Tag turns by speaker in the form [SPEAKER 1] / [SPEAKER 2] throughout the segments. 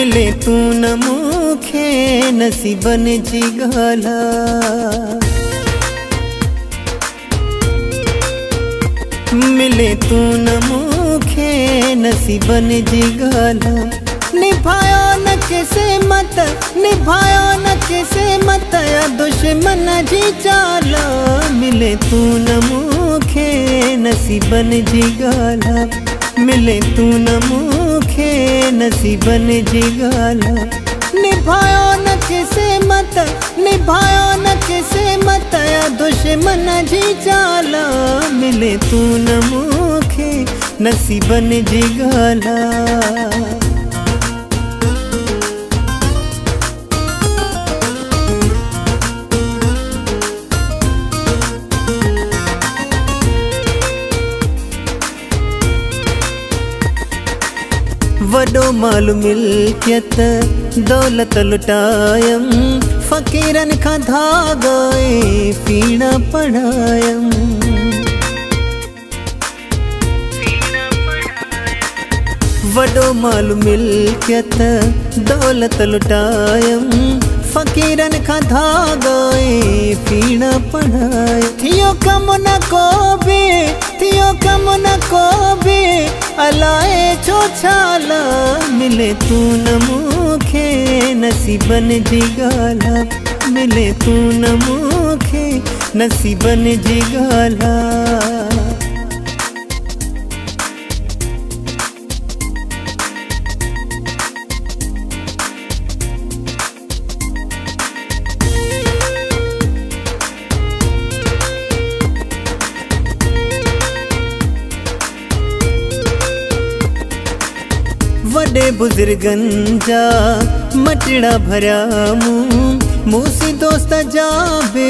[SPEAKER 1] मिले तू न मूखे नसीबन जी ॻाल्हा। मिले तू न मूखे नसीबन जी ॻाल्हा। निभायो न किसे मत, निभायो न किसे मत या दुश्मन जी चाल। मिले तू न मूखे नसीबन जी ॻाल्हा। मिले तू न मूखे नसीबन जी ॻाल्हा। निभायो न किसे मत, निभायो न किसे मत या दुश्मन जी चाल। मिले तू न मूखे नसीबन जी ॻाल्हा। वडो माल मिल्कियत दौलत लुटायम। फ़कीरन खां धाॻे पीड़ा पढ़ायम। वडो माल मिल्कियत दौलत लुटायम। फ़कीरन खां धाॻे पीड़ा पढ़ायम। थियो कम न को बि, थियो कम न को बि अलाए छो छाल। मिले तू न मूखे नसीबन जी ॻाल्हा। मिले तू न मूखे नसीबन जी ॻाल्हा। वडे बुजुर्गन जा मटड़ा भरिया मूं। मूसी दोस्त जा बे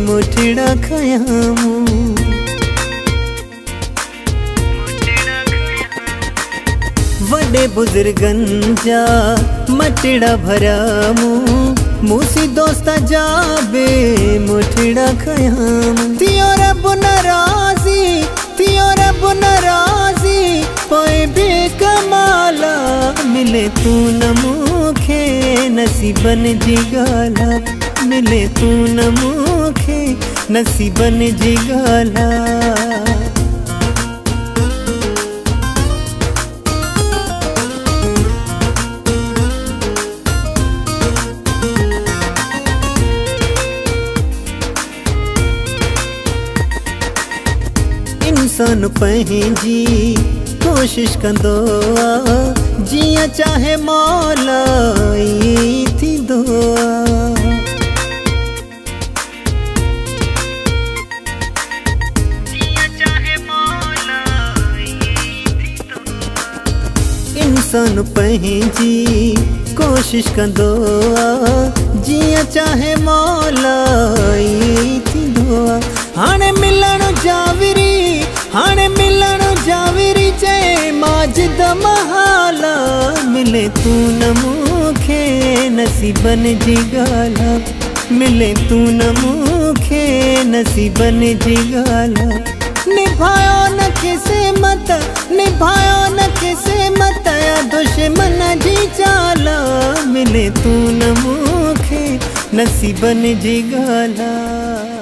[SPEAKER 1] मुठड़ा खया मूं। वडे बुजुर्गन जा मटड़ा भरिया मूं। मूसी दोस्त जा बे मुठड़ा खया मूं। थियो रब नाराज़ी, थियो रब नाराज़ी पोइ बि कमाला। मिले तू न मूखे नसीबन जी ॻाल्हा। मिले तू न मूखे नसीबन जी ॻाल्हा। इंसान पंहिंजी कोशिश कंदो आ। जियां चाहे मौला ई थींदो आ। इंसान पंहिंजी कोशिश कंदो आ। जियां चाहे मौला ई थींदो आ। हाणे मिलण जाविरी, हाणे मिलण जाविरी चए माजिद महाला। मिले तू न मूखे नसीबन जी ॻाल्हा। मिले तू न मूखे नसीबन जी ॻाल्हा। निभायो न किसे मत, निभायो न किसे मत या दुश्मन जी चाल। मिले तू न मूखे नसीबन जी ॻाल्हा।